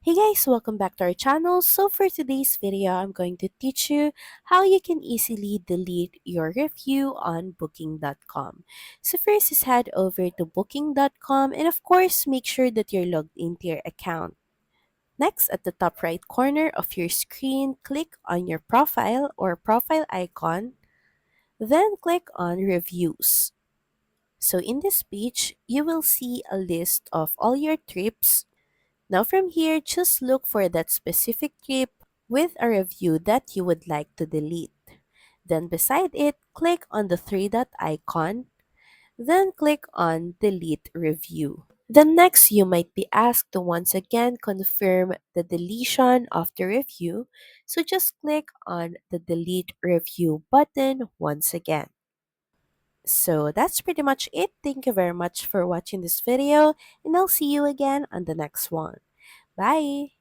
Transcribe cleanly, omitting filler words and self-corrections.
Hey guys, welcome back to our channel. So for today's video, I'm going to teach you how you can easily delete your review on booking.com. So first is head over to booking.com and of course make sure that you're logged into your account. Next, at the top right corner of your screen, click on your profile or profile icon, then click on reviews. So in this page, you will see a list of all your trips. Now from here, just look for that specific trip with a review that you would like to delete. Then beside it, click on the three dot icon, then click on delete review. Then next, you might be asked to once again confirm the deletion of the review. So just click on the delete review button once again. So that's pretty much it. Thank you very much for watching this video and I'll see you again on the next one. Bye!